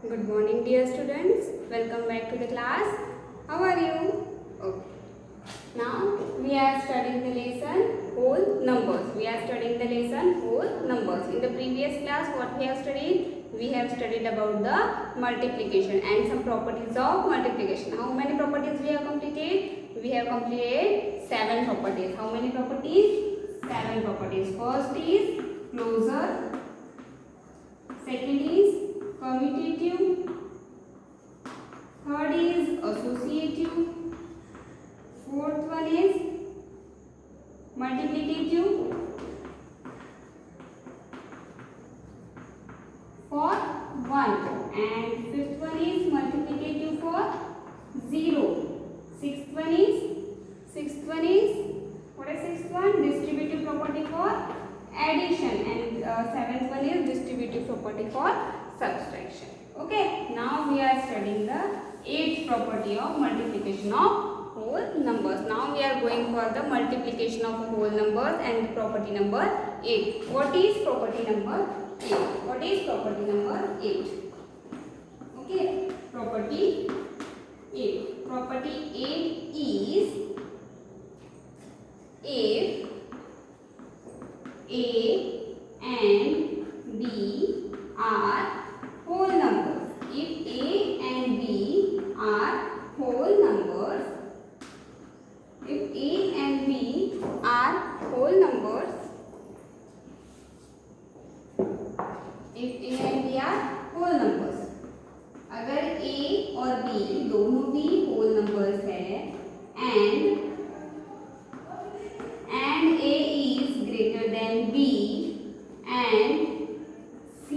Good morning, dear students. Welcome back to the class. How are you? Okay. Now we are studying the lesson whole numbers. We are studying the lesson whole numbers. In the previous class, what we have studied? We have studied about the multiplication and some properties of multiplication. How many properties we have completed? We have completed 7 properties. How many properties? 7 properties. First is closure. Second is commutative, third is associative, fourth one is multiplicative for 1 and fifth one is multiplicative for 0. Sixth one is what is sixth one? Distributive property for addition, and seventh one is distributive property for subtraction. Okay, now we are studying the 8th property of multiplication of whole numbers. Now we are going for the multiplication of whole numbers and property number 8. What is property number 8? What is property number 8? Okay, property 8. Property 8 is if A and B are whole numbers. If A and B are whole numbers, if A and B are whole numbers, if A and B are whole numbers, अगर A और B दोनों भी whole numbers है and A is greater than B and C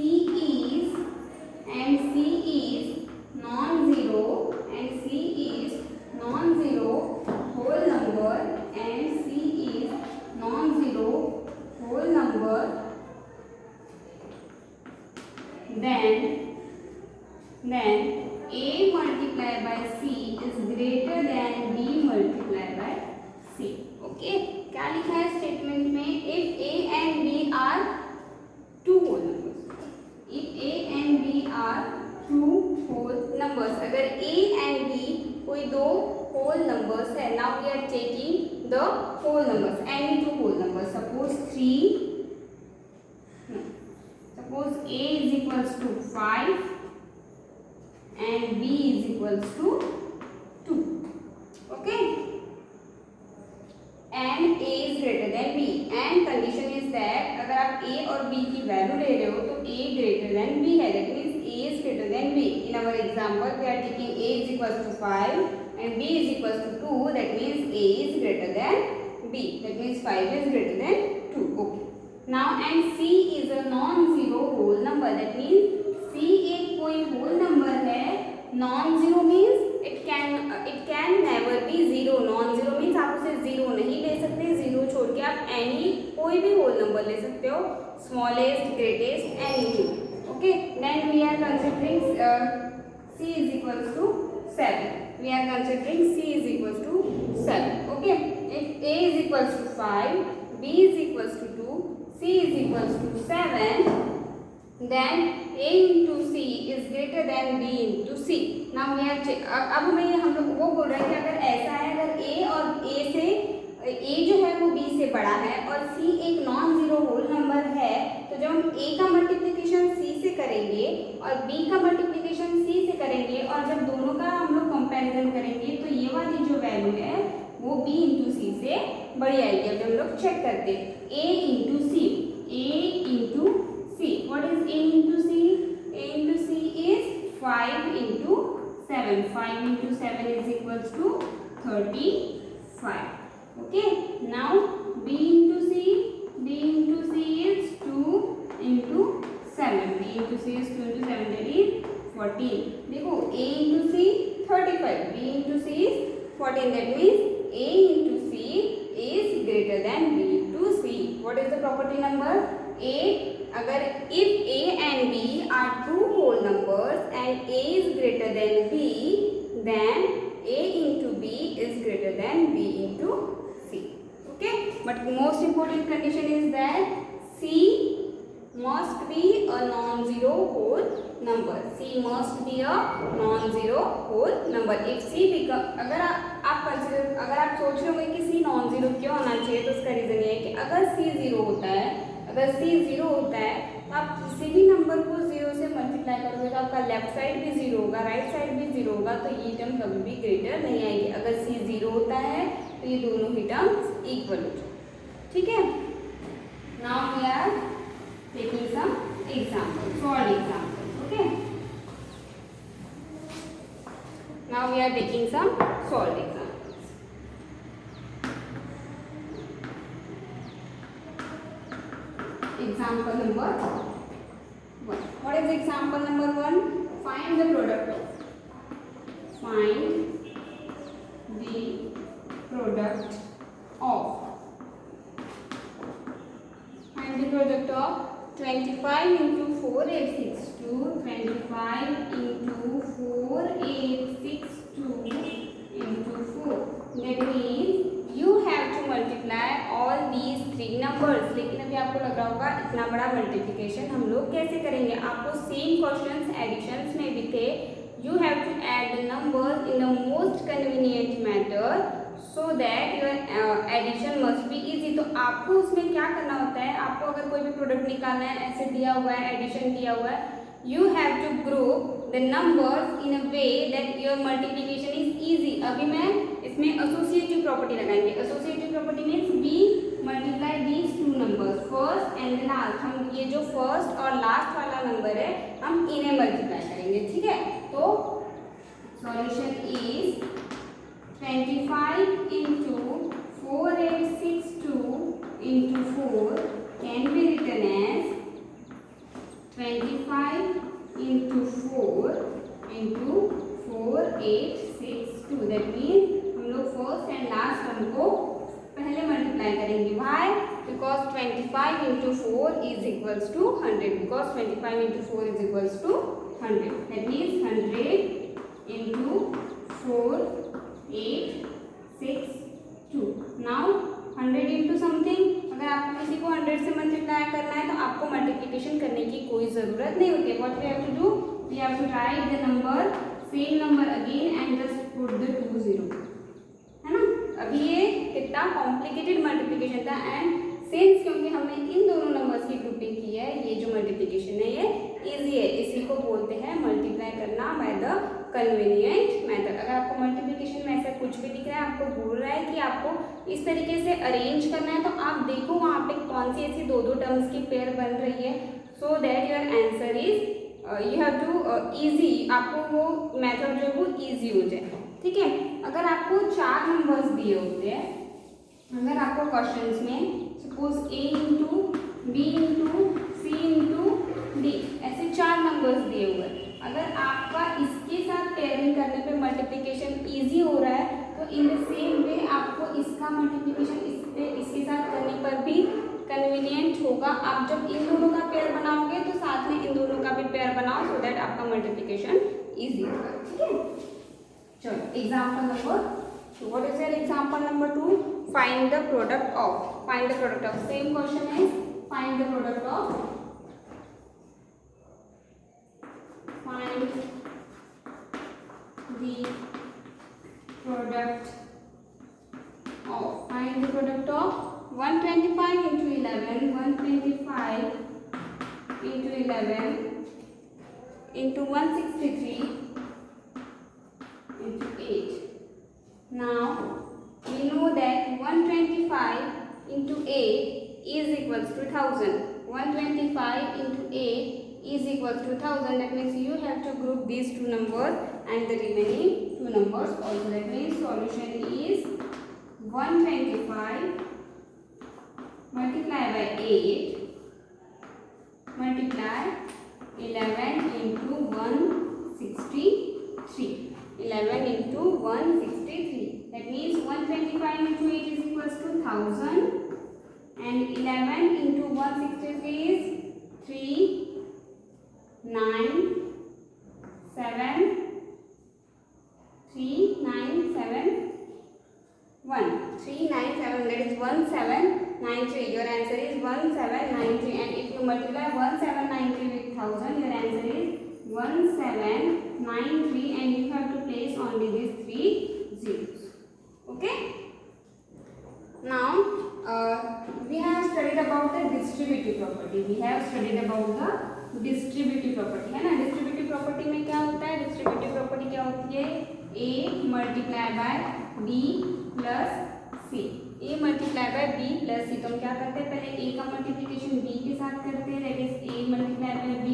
is non-zero whole number and C is non-zero whole number, then A multiplied by C is greater than B multiplied by C. Okay, क्या लिखा है statement में? If A and B are two whole numbers. If A and B are two whole numbers, अगर A and B कोई दो whole numbers है, now we are taking the whole numbers, any two whole numbers. Suppose 3. Suppose A is equals to 5 and B is equals to 2. Okay. And A is greater than B. And condition is that अगर आप A और B की value ले रहे हो तो A greater than B है. That means A is greater than B. In our example, we are taking A is equals to 5 and B is equals to 2. That means A is greater than B. That means 5 is greater than 2. Okay. Now and C is a non-zero whole number. That means C एक कोई whole number है. Non-zero means it can never be zero. Non-zero means आप उसे zero नहीं ले सकते. Zero छोड़ के आप any कोई भी whole number ले सकते हो. Smallest, greatest, anything. Okay. Then we are considering C is equals to 7. We are considering C is equals to 7. Okay. If A is equals to 5, B is equals to 2, C is equals to 7, then A into C is greater than B into C. Now we are अब हमें हम लोग वो बोल रहे हैं कि अगर ऐसा है, अगर A और A से A जो है वो B से बड़ा है और C एक नॉन जीरो होल नंबर है, तो जब हम A का मल्टीप्लिकेशन C से करेंगे और B का मल्टीप्लिकेशन C से करेंगे और जब दोनों का हम लोग कंपैरिजन करेंगे तो ये वाली जो वैल्यू है वो B इंटू C से बड़ी आएगी. अब हम लोग चेक करते हैं A into C. What is A into C? A into C is 5 into 7. 5 into 7 is equals to 35. Okay. Now B into C is 2 into 7. B into C is 2 into 7, that is 14. देखो A into C 35. B into C is 14. That means A into C is greater than B into C. What is the property number? A. अगर if A and B are two whole numbers and A is greater than B, then A into B is greater than B into C. Okay. But most important condition is that C must be a non-zero whole number. C must be a non-zero whole number. If C become, अगर आप सोच रहे होंगे कि C non-zero क्यों होना चाहिए, तो उसका रीजन ये है कि अगर C जीरो होता है, तो आप किसी भी नंबर को जीरो से मल्टीप्लाई करोगे तो आपका लेफ्ट साइड भी जीरो होगा, राइट साइड भी जीरो होगा, तो ये टर्म कभी भी ग्रेटर नहीं आएगी. अगर C जीरो होता है तो ये दोनों ही टर्म्स इक्वल हो जाए. ठीक है. Now we are taking some example, solve example. Okay. Now we are taking some solve example. Example number 1. What is example number 1? Find the product of. Find the product of. Find the product of 25 into 4862. 25 into 4862 into 4. That means you have to multiply all these three numbers. लेकिन अभी आपको लग रहा होगा इतना बड़ा multiplication हम लोग कैसे करेंगे. आपको सेम क्वेश्चंस एडिशंस में भी थे. You have to add the numbers in the most convenient manner so that your addition must be easy. तो आपको उसमें क्या करना होता है, आपको अगर कोई भी प्रोडक्ट निकालना है, ऐसे दिया हुआ है, एडिशन दिया हुआ है, you have to group the numbers in a way that your multiplication is easy. अभी मैं इसमें एसोसिएटिव प्रॉपर्टी लगाएंगे. Associative property means we multiply these two numbers first and then last. हम ये जो फर्स्ट और लास्ट वाला नंबर है हम इन्हें मल्टीप्लाई करेंगे. ठीक है. तो solution is 25 into 4862 into 4 can be written as 25 into 4 into 4862. That means हम लोग फर्स्ट एंड लास्ट टर्म को पहले मल्टीप्लाई करेंगे. Why? Because 25 into 4 is equals to 100. Because 25 into 4 is equals to 100. That means 100 into 4 8 6 2. Now 100 into something. अगर आपको किसी को 100 से मल्टीप्लाई करना है तो आपको मल्टीप्लिकेशन करने की कोई ज़रूरत नहीं होती है. What we have to do? We have to write the number, same number again and just put the 2 0. है ना. अभी ये कितना कॉम्प्लिकेटेड मल्टीप्लिकेशन था एंड सिंस क्योंकि हमने इन दोनों नंबर्स की ग्रुपिंग की है, ये जो मल्टीप्लिकेशन है ये इजी है. इसी को बोलते हैं मल्टीप्लाई करना बाय द कन्वीनियंट मेथड. अगर आपको मल्टीप्लिकेशन में ऐसा कुछ भी दिख रहा है, आपको बोल रहा है कि आपको इस तरीके से अरेंज करना है, तो आप देखो वहाँ पे कौन सी ऐसी दो टर्म्स की पेयर बन रही है, so that your answer is you have to easy. आपको वो मेथड जो है वो ईजी हो जाए. ठीक है. अगर आपको 4 नंबर्स दिए होते हैं, अगर आपको क्वेश्चंस में suppose A into B into C into D ऐसे 4 नंबर्स दिए हुए हैं, अगर आपका इसके साथ पेयरिंग करने पे मल्टीप्लिकेशन इजी हो रहा है तो इन द सेम वे आपको इसका मल्टीप्लिकेशन इसके साथ करने पर भी कन्वीनियंट होगा. आप जब इन दोनों का पेयर बनाओगे तो साथ में इन दोनों का भी पेयर बनाओ सो दैट आपका मल्टीप्लिकेशन इजी होगा. ठीक है. चलो example number 2. What is your example number 2? Find the product of. Find the product of. Same question is find the product of. Find the product of. Find the product of 125 into 11. 125 into 11 into 163 into 8. Now we know that 125 into 8 is equals to 1000. 125 into 8 is equals to 1000. That means you have to group these two numbers and the remaining two numbers also. That means solution is 125 multiply by 8 multiply 11 into 163. 11 into 163. That means 125 into 8 is equals to 1000 and 11 into 163 is 3 9 7 3 9 7 1 3 9 7. That is 1793. Your answer is 1793. And if you multiply 1793 with 1000, your answer is 1793 and you have to place only these 3 zeros. Okay. Now we have studied about the distributive property. We have studied about the distributive property, है ना. Distributive property में क्या होता है? Distributive property क्या होती है? A multiply by B plus C. A multiply by B plus C. तो हम क्या करते हैं? पहले A का मल्टीप्लिकेशन B के साथ करते हैं, that is A multiply by B,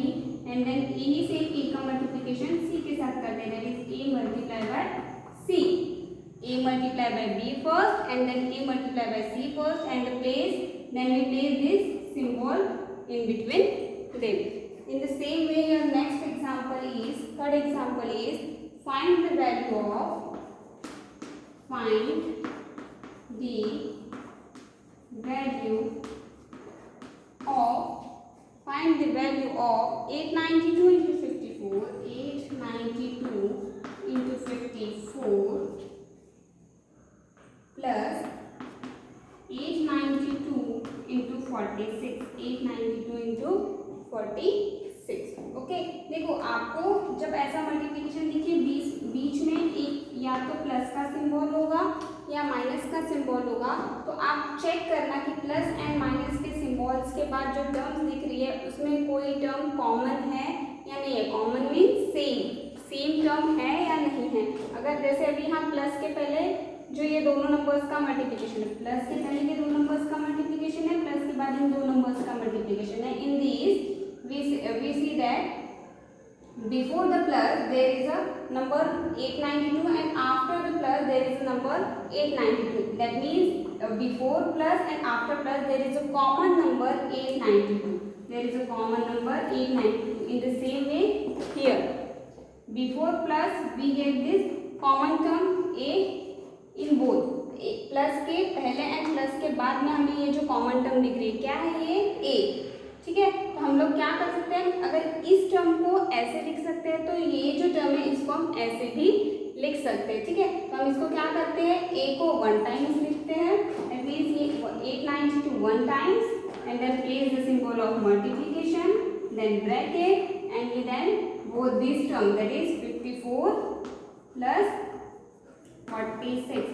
and then यही से A का मल्टीप्लिकेशन C के साथ करते हैं, that is A multiply by C. A multiply by B first and then A multiply by C first and then we place this symbol in between them. In the same way, your next example is, third example is, find the value of 892 into 54, 892 into 54 plus 892 into 46, 892 into 46. Okay, देखो आपको जब ऐसा multiplication देखिए बीच में एक या तो plus का सिंबल होगा या माइनस का सिंबल होगा, तो आप चेक करना कि प्लस एंड माइनस के सिंबल्स के बाद जो टर्म्स दिख रही है उसमें कोई टर्म कॉमन है या नहीं है. कॉमन मीन्स सेम टर्म है या नहीं है. अगर जैसे अभी यहाँ प्लस के पहले जो ये दोनों नंबर्स का मल्टीप्लिकेशन है, प्लस के पहले के दो नंबर्स का मल्टीप्लिकेशन है, प्लस के बाद इन दो नंबर्स का मल्टीप्लिकेशन है. In this we see that before the plus there is a number 892 and after the plus there is a number 892. That means before plus and after plus there is a common number 892. There is a common number 892. In the same way here, before plus we get this common term a in both. Plus के पहले and plus के बाद में हमें ये जो common term दिख रही है क्या है? ये a. ठीक है, तो हम लोग क्या कर सकते हैं? अगर इस टर्म को ऐसे लिख सकते हैं तो ये जो टर्म है इसको हम ऐसे भी लिख सकते हैं. ठीक है, तो हम इसको क्या करते हैं? a को 1 टाइम्स लिखते हैं, दैट मींस ये 892 1 times and then place the symbol of multiplication, then bracket and then both this term that is 54 plus 46.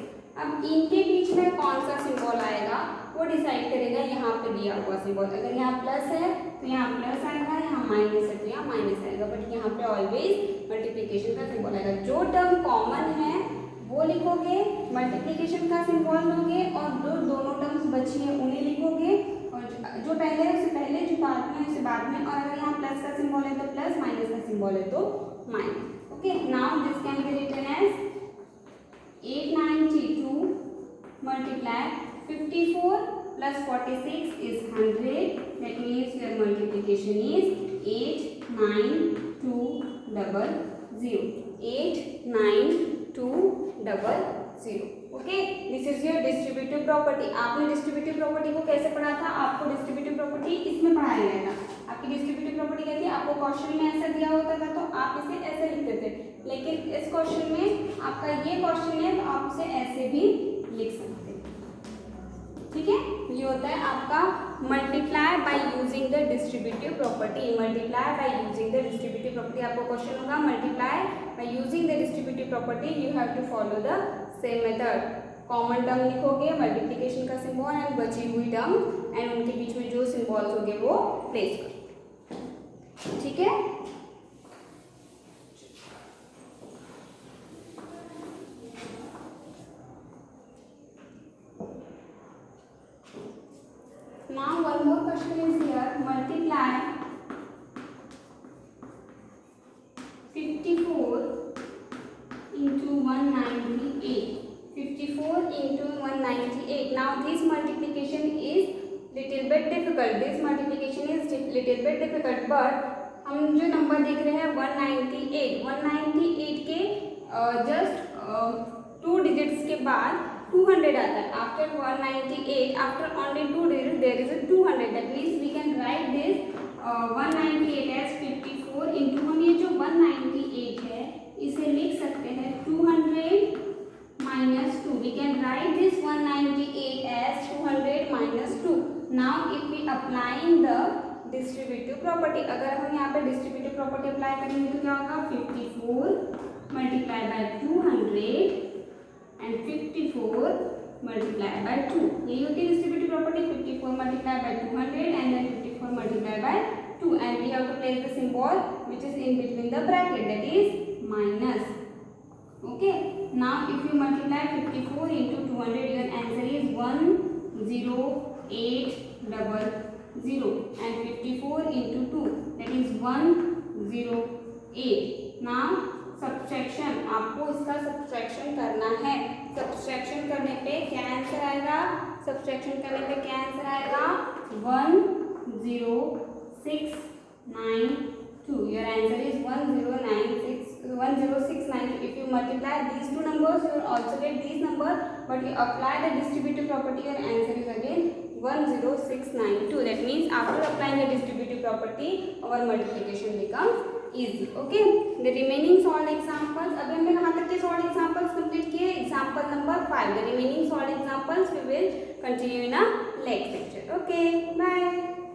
अब इनके बीच में कौन सा सिंबल आएगा वो डिसाइड करेगा यहाँ पे दिया हुआ सिंबल. अगर यहाँ प्लस है तो यहाँ प्लस आएगा, यहाँ माइनस है तो यहाँ माइनस आएगा, बट यहाँ पे ऑलवेज मल्टीप्लिकेशन का सिंबल आएगा. जो टर्म कॉमन है वो लिखोगे, मल्टीप्लिकेशन का सिंबल लोगे और जो दोनों टर्म्स बची है उन्हें लिखोगे, और जो पहले है उसे पहले, जो बाद में है उसे बाद में, और अगर यहाँ प्लस का सिंबल है तो प्लस, माइनस का सिंबल है तो minus. Okay, now this can be written as 892 multiply 54 plus 46 is 100. That means your multiplication is 89200. 89200. Okay, this is your distributive property. आपने distributive property को कैसे पढ़ा था? आपको distributive property इसमें पढ़ाया गया था. आपकी distributive property क्या थी? आपको क्वेश्चन में ऐसा दिया होता था तो आप इसे ऐसे लिखते थे, लेकिन इस क्वेश्चन में आपका ये क्वेश्चन है तो आप उसे ऐसे भी लिख सकते हैं. ठीक है, ये होता है आपका multiply by using the distributive property. Multiply by using the distributive property आपको क्वेश्चन होगा, multiply by using the distributive property you have to follow the same method. Common term लिखोगे, मल्टीप्लिकेशन का सिंबल एंड बची हुई term and उनके बीच में जो symbols होंगे वो प्लेस करो. ठीक है, now one more question is here. Multiply 54 into 198. 54 into 198. Now this multiplication is little bit difficult. This multiplication is little bit difficult, but हम जो नंबर देख रहे हैं 198 के जस्ट 2 डिजिट्स के बाद 200 आता है. After 198, after only 2 digits, there is a 200. That means we can write this 198 as 54 into, हम ये जो 198 है इसे लिख सकते हैं 200 minus 2. We can write this 198 as 200 minus 2. Now if we applying the distributive property, अगर हम यहाँ पे distributive property अप्लाई करेंगे तो multiplied by 2. यही होती है distributive property. 54 multiplied by 200 and then 54 multiplied by 2, and we have to place the symbol which is in between the bracket, that is minus. Okay, now if you multiply 54 into 200, your answer is 10800, and 54 into 2, that is 108. Now subtraction, आपको इसका subtraction करना है. Subtraction करने पे क्या answer आएगा? Subtraction करने पे क्या आंसर आएगा? 10692. Your answer is 10692. If you multiply these two numbers, you will also get these numbers, but you apply the distributive property, your answer is again 10692. That means after applying the distributive property, our multiplication becomes easy. Okay, the remaining solved examples, अभी हमने कहाँ तक के solved examples complete किए? Example number 5. The remaining solved examples we will continue in a next lecture. Okay, bye.